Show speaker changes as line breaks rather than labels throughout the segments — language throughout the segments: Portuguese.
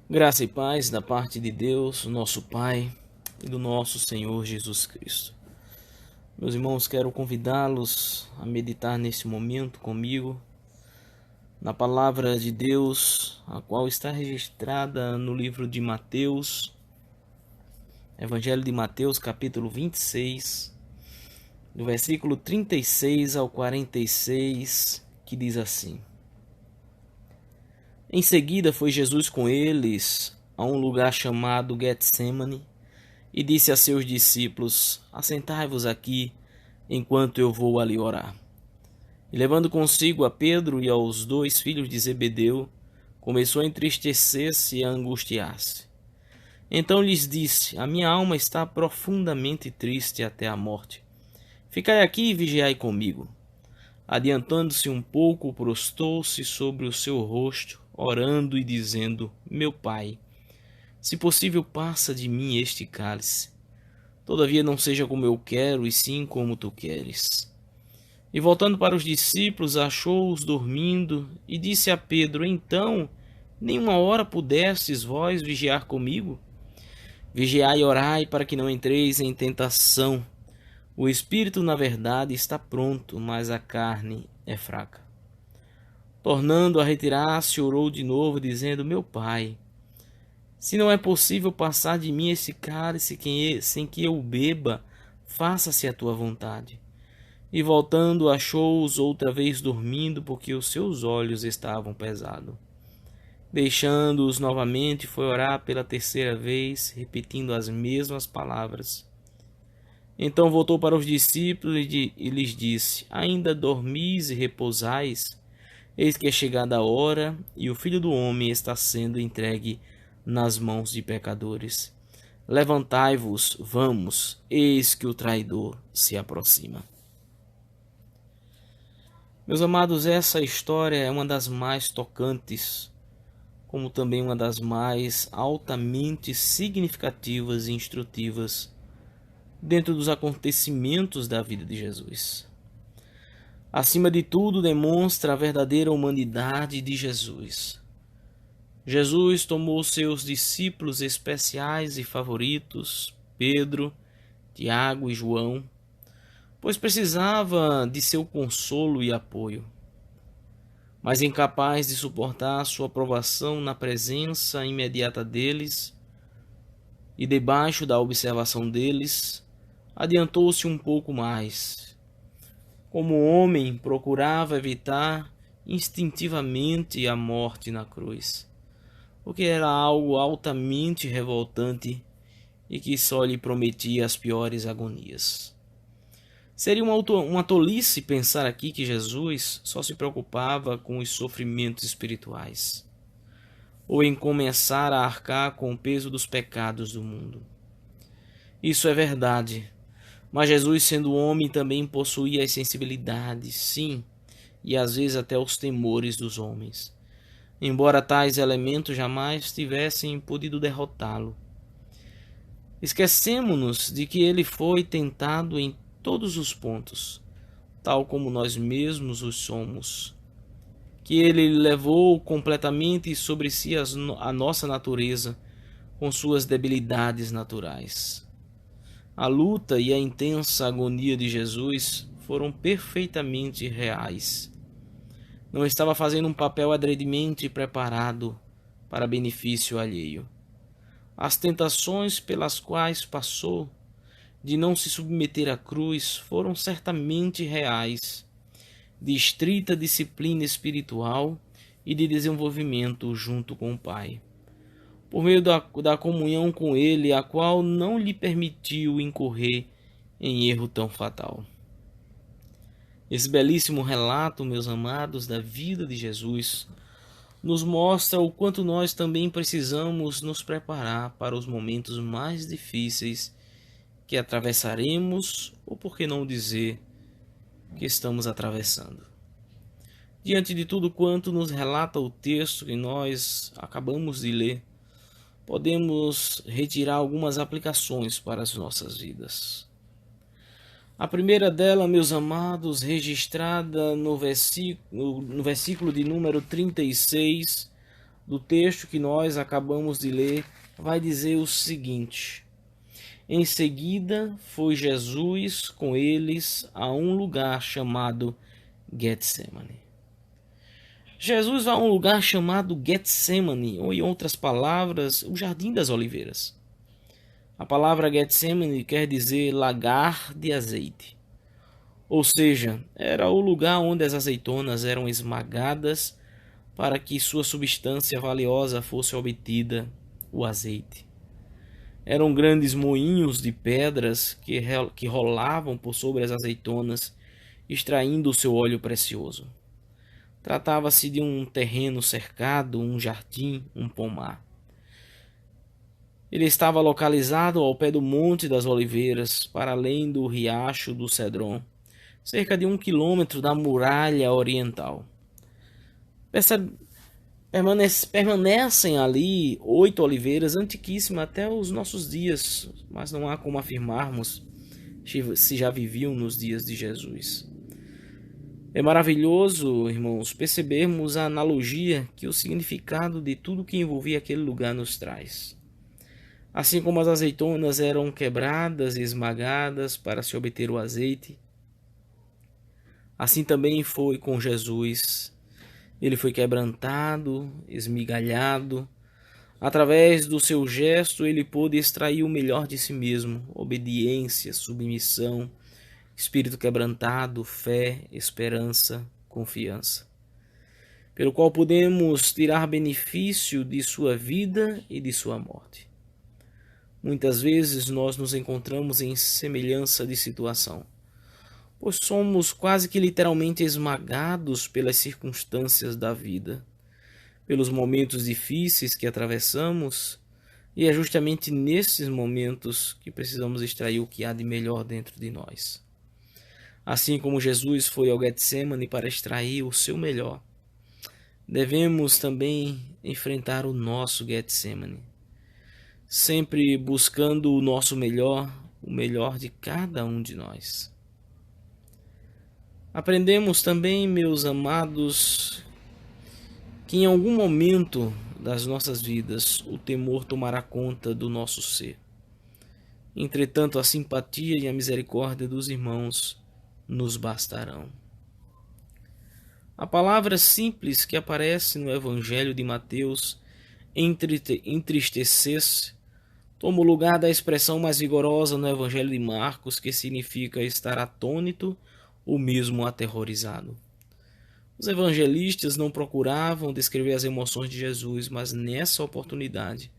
Graça e paz da parte de Deus, nosso Pai, e do nosso Senhor Jesus Cristo. Meus irmãos, quero convidá-los a meditar nesse momento comigo na palavra de Deus, a qual está registrada no livro de Mateus, Evangelho de Mateus, capítulo 26, do versículo 36 ao 46, que diz assim: Em seguida foi Jesus com eles a um lugar chamado Getsemane e disse a seus discípulos: Assentai-vos aqui, enquanto eu vou ali orar. E levando consigo a Pedro e aos dois filhos de Zebedeu, começou a entristecer-se e a angustiar-se. Então lhes disse: A minha alma está profundamente triste até a morte. Ficai aqui e vigiai comigo. Adiantando-se um pouco, prostou-se sobre o seu rosto, orando e dizendo: Meu Pai, se possível, passa de mim este cálice. Todavia não seja como eu quero, e sim como tu queres. E voltando para os discípulos, achou-os dormindo, e disse a Pedro: Então, nem uma hora pudestes vós vigiar comigo? Vigiai e orai para que não entreis em tentação. O espírito, na verdade, está pronto, mas a carne é fraca. Tornando a retirar-se, orou de novo, dizendo: Meu Pai, se não é possível passar de mim esse cálice sem que eu o beba, faça-se a tua vontade. E voltando, achou-os outra vez dormindo, porque os seus olhos estavam pesados. Deixando-os novamente, foi orar pela terceira vez, repetindo as mesmas palavras. Então voltou para os discípulos e lhes disse: Ainda dormis e repousais? Eis que é chegada a hora, e o Filho do Homem está sendo entregue nas mãos de pecadores. Levantai-vos, vamos, eis que o traidor se aproxima. Meus amados, essa história é uma das mais tocantes, como também uma das mais altamente significativas e instrutivas dentro dos acontecimentos da vida de Jesus. Acima de tudo, demonstra a verdadeira humanidade de Jesus. Jesus tomou seus discípulos especiais e favoritos, Pedro, Tiago e João, pois precisava de seu consolo e apoio. Mas incapaz de suportar sua provação na presença imediata deles e debaixo da observação deles, adiantou-se um pouco mais. Como homem, procurava evitar instintivamente a morte na cruz, porque era algo altamente revoltante e que só lhe prometia as piores agonias. Seria uma tolice pensar aqui que Jesus só se preocupava com os sofrimentos espirituais, ou em começar a arcar com o peso dos pecados do mundo. Isso é verdade, mas Jesus, sendo homem, também possuía as sensibilidades, sim, e às vezes até os temores dos homens, embora tais elementos jamais tivessem podido derrotá-lo. Esquecemos-nos de que ele foi tentado em todos os pontos, tal como nós mesmos os somos, que ele levou completamente sobre si a nossa natureza, com suas debilidades naturais. A luta e a intensa agonia de Jesus foram perfeitamente reais. Não estava fazendo um papel adredemente preparado para benefício alheio. As tentações pelas quais passou, de não se submeter à cruz, foram certamente reais, de estrita disciplina espiritual e de desenvolvimento junto com o Pai, por meio da comunhão com Ele, a qual não lhe permitiu incorrer em erro tão fatal. Esse belíssimo relato, meus amados, da vida de Jesus, nos mostra o quanto nós também precisamos nos preparar para os momentos mais difíceis que atravessaremos, ou por que não dizer que estamos atravessando. Diante de tudo quanto nos relata o texto que nós acabamos de ler, podemos retirar algumas aplicações para as nossas vidas. A primeira dela, meus amados, registrada no versículo de número 36, do texto que nós acabamos de ler, vai dizer o seguinte: em seguida foi Jesus com eles a um lugar chamado Getsemane. Jesus vai a um lugar chamado Getsemane, ou em outras palavras, o Jardim das Oliveiras. A palavra Getsemane quer dizer lagar de azeite. Ou seja, era o lugar onde as azeitonas eram esmagadas para que sua substância valiosa fosse obtida, o azeite. Eram grandes moinhos de pedras que rolavam por sobre as azeitonas, extraindo o seu óleo precioso. Tratava-se de um terreno cercado, um jardim, um pomar. Ele estava localizado ao pé do Monte das Oliveiras, para além do riacho do Cedron, cerca de 1 quilômetro da muralha oriental. Permanecem ali 8 oliveiras antiquíssimas até os nossos dias, mas não há como afirmarmos se já viviam nos dias de Jesus. É maravilhoso, irmãos, percebermos a analogia que o significado de tudo que envolvia aquele lugar nos traz. Assim como as azeitonas eram quebradas e esmagadas para se obter o azeite, assim também foi com Jesus. Ele foi quebrantado, esmigalhado. Através do seu gesto, ele pôde extrair o melhor de si mesmo: obediência, submissão, espírito quebrantado, fé, esperança, confiança, pelo qual podemos tirar benefício de sua vida e de sua morte. Muitas vezes nós nos encontramos em semelhança de situação, pois somos quase que literalmente esmagados pelas circunstâncias da vida, pelos momentos difíceis que atravessamos, e é justamente nesses momentos que precisamos extrair o que há de melhor dentro de nós. Assim como Jesus foi ao Getsemane para extrair o seu melhor, devemos também enfrentar o nosso Getsemane, sempre buscando o nosso melhor, o melhor de cada um de nós. Aprendemos também, meus amados, que em algum momento das nossas vidas o temor tomará conta do nosso ser. Entretanto, a simpatia e a misericórdia dos irmãos nos bastarão. A palavra simples que aparece no Evangelho de Mateus, entristecer-se, toma o lugar da expressão mais vigorosa no Evangelho de Marcos, que significa estar atônito ou mesmo aterrorizado. Os evangelistas não procuravam descrever as emoções de Jesus, mas nessa oportunidade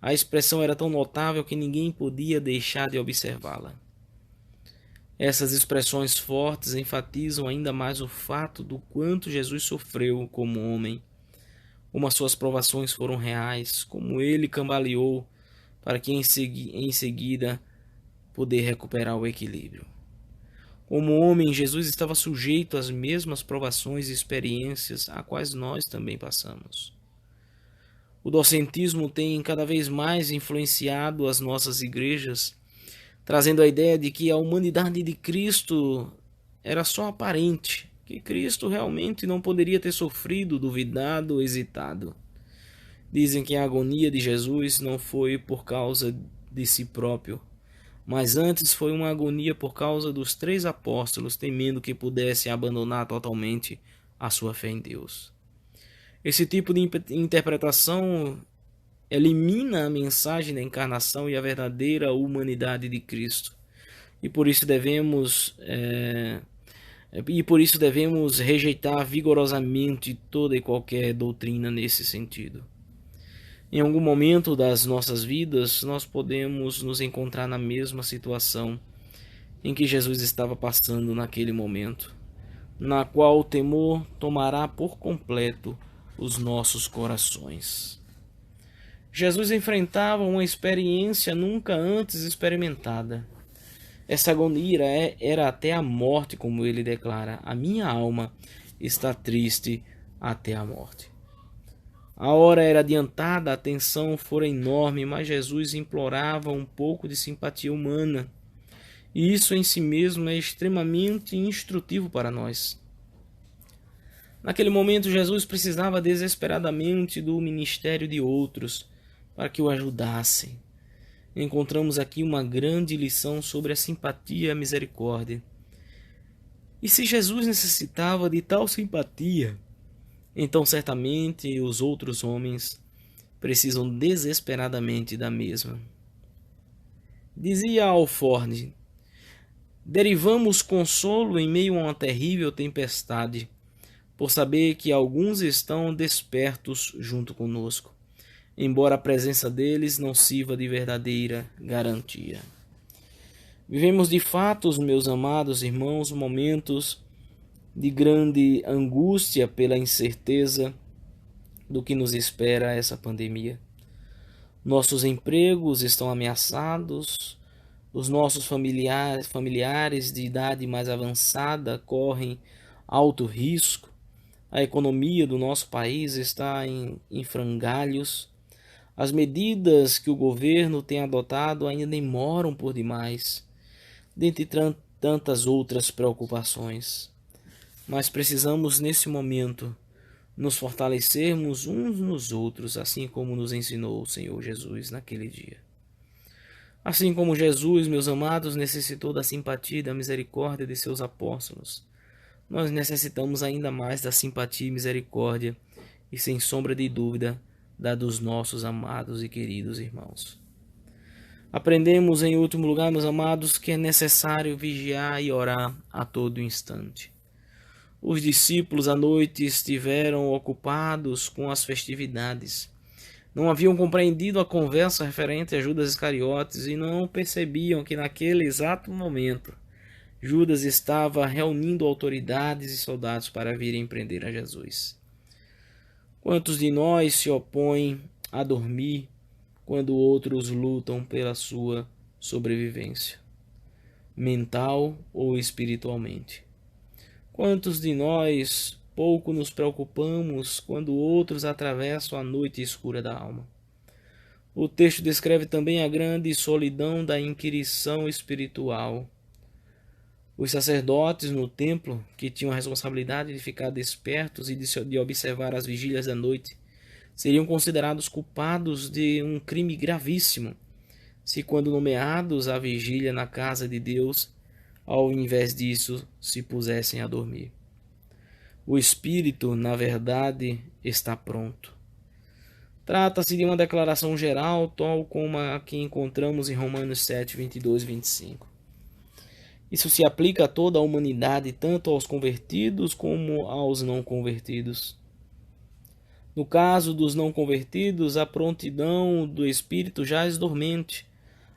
a expressão era tão notável que ninguém podia deixar de observá-la. Essas expressões fortes enfatizam ainda mais o fato do quanto Jesus sofreu como homem, como as suas provações foram reais, como ele cambaleou para que em seguida poder recuperar o equilíbrio. Como homem, Jesus estava sujeito às mesmas provações e experiências a quais nós também passamos. O docentismo tem cada vez mais influenciado as nossas igrejas, trazendo a ideia de que a humanidade de Cristo era só aparente, que Cristo realmente não poderia ter sofrido, duvidado ou hesitado. Dizem que a agonia de Jesus não foi por causa de si próprio, mas antes foi uma agonia por causa dos 3 apóstolos, temendo que pudessem abandonar totalmente a sua fé em Deus. Esse tipo de interpretação elimina a mensagem da encarnação e a verdadeira humanidade de Cristo. E por isso devemos rejeitar vigorosamente toda e qualquer doutrina nesse sentido. Em algum momento das nossas vidas, nós podemos nos encontrar na mesma situação em que Jesus estava passando naquele momento, na qual o temor tomará por completo os nossos corações. Jesus enfrentava uma experiência nunca antes experimentada. Essa agonia era até a morte, como ele declara: a minha alma está triste até a morte. A hora era adiantada, a tensão fora enorme, mas Jesus implorava um pouco de simpatia humana. E isso em si mesmo é extremamente instrutivo para nós. Naquele momento, Jesus precisava desesperadamente do ministério de outros para que o ajudassem. Encontramos aqui uma grande lição sobre a simpatia e a misericórdia. E se Jesus necessitava de tal simpatia, então certamente os outros homens precisam desesperadamente da mesma. Dizia Alford: derivamos consolo em meio a uma terrível tempestade, por saber que alguns estão despertos junto conosco, embora a presença deles não sirva de verdadeira garantia. Vivemos de fato, meus amados irmãos, momentos de grande angústia pela incerteza do que nos espera essa pandemia. Nossos empregos estão ameaçados, os nossos familiares de idade mais avançada correm alto risco, a economia do nosso país está em frangalhos, as medidas que o governo tem adotado ainda demoram por demais, dentre tantas outras preocupações. Mas precisamos, nesse momento, nos fortalecermos uns nos outros, assim como nos ensinou o Senhor Jesus naquele dia. Assim como Jesus, meus amados, necessitou da simpatia e da misericórdia de seus apóstolos, nós necessitamos ainda mais da simpatia e misericórdia e, sem sombra de dúvida, da dos nossos amados e queridos irmãos. Aprendemos, em último lugar, meus amados, que é necessário vigiar e orar a todo instante. Os discípulos à noite estiveram ocupados com as festividades. Não haviam compreendido a conversa referente a Judas Iscariotes e não percebiam que naquele exato momento Judas estava reunindo autoridades e soldados para virem prender a Jesus. Quantos de nós se opõem a dormir quando outros lutam pela sua sobrevivência, mental ou espiritualmente? Quantos de nós pouco nos preocupamos quando outros atravessam a noite escura da alma? O texto descreve também a grande solidão da inquirição espiritual. Os sacerdotes no templo, que tinham a responsabilidade de ficar despertos e de observar as vigílias da noite, seriam considerados culpados de um crime gravíssimo, se quando nomeados à vigília na casa de Deus, ao invés disso, se pusessem a dormir. O espírito, na verdade, está pronto. Trata-se de uma declaração geral, tal como a que encontramos em Romanos 7, 22 e 25. Isso se aplica a toda a humanidade, tanto aos convertidos como aos não convertidos. No caso dos não convertidos, a prontidão do espírito jaz dormente,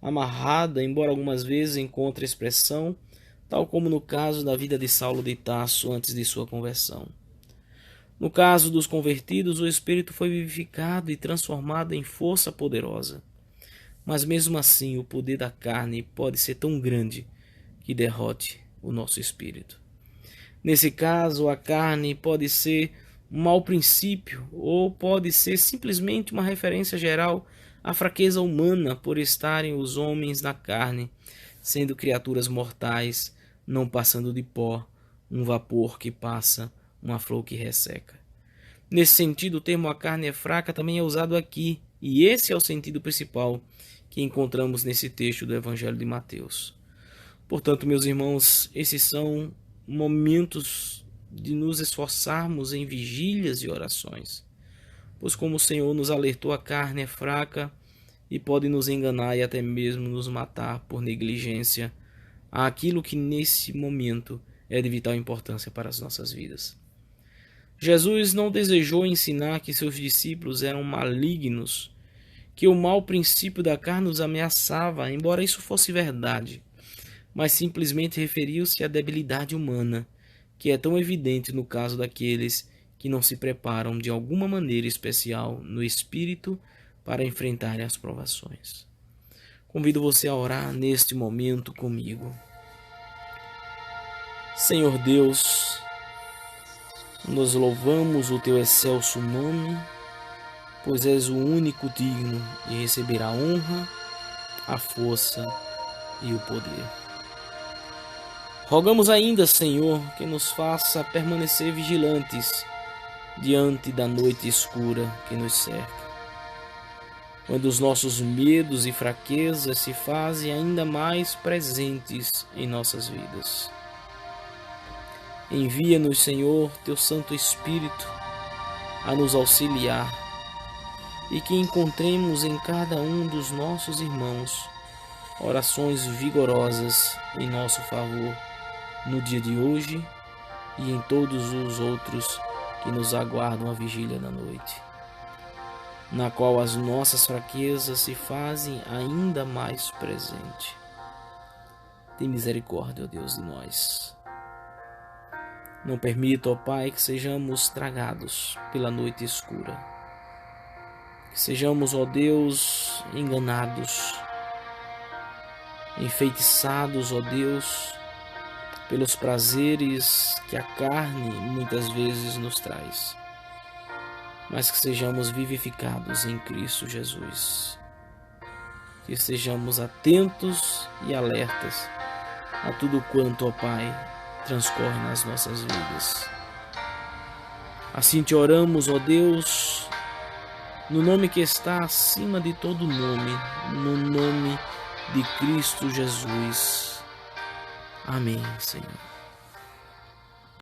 amarrada, embora algumas vezes encontre expressão, tal como no caso da vida de Saulo de Tarso antes de sua conversão. No caso dos convertidos, o espírito foi vivificado e transformado em força poderosa. Mas mesmo assim, o poder da carne pode ser tão grande que derrote o nosso espírito. Nesse caso, a carne pode ser um mau princípio ou pode ser simplesmente uma referência geral à fraqueza humana por estarem os homens na carne, sendo criaturas mortais, não passando de pó, um vapor que passa, uma flor que resseca. Nesse sentido, o termo a carne é fraca também é usado aqui, e esse é o sentido principal que encontramos nesse texto do Evangelho de Mateus. Portanto, meus irmãos, esses são momentos de nos esforçarmos em vigílias e orações, pois como o Senhor nos alertou, a carne é fraca e pode nos enganar e até mesmo nos matar por negligência àquilo que nesse momento é de vital importância para as nossas vidas. Jesus não desejou ensinar que seus discípulos eram malignos, que o mau princípio da carne os ameaçava, embora isso fosse verdade, mas simplesmente referiu-se à debilidade humana, que é tão evidente no caso daqueles que não se preparam de alguma maneira especial no espírito para enfrentarem as provações. Convido você a orar neste momento comigo. Senhor Deus, nós louvamos o teu excelso nome, pois és o único digno de receber a honra, a força e o poder. Rogamos ainda, Senhor, que nos faça permanecer vigilantes diante da noite escura que nos cerca, quando os nossos medos e fraquezas se fazem ainda mais presentes em nossas vidas. Envia-nos, Senhor, teu Santo Espírito a nos auxiliar e que encontremos em cada um dos nossos irmãos orações vigorosas em nosso favor no dia de hoje e em todos os outros que nos aguardam a vigília da noite, na qual as nossas fraquezas se fazem ainda mais presentes. Tem misericórdia, ó Deus, de nós. Não permita, ó Pai, que sejamos tragados pela noite escura, que sejamos, ó Deus, enganados, enfeitiçados, ó Deus, pelos prazeres que a carne muitas vezes nos traz, mas que sejamos vivificados em Cristo Jesus, que estejamos atentos e alertas a tudo quanto, ó Pai, transcorre nas nossas vidas. Assim te oramos, ó Deus, no nome que está acima de todo nome, no nome de Cristo Jesus. Amém, Senhor.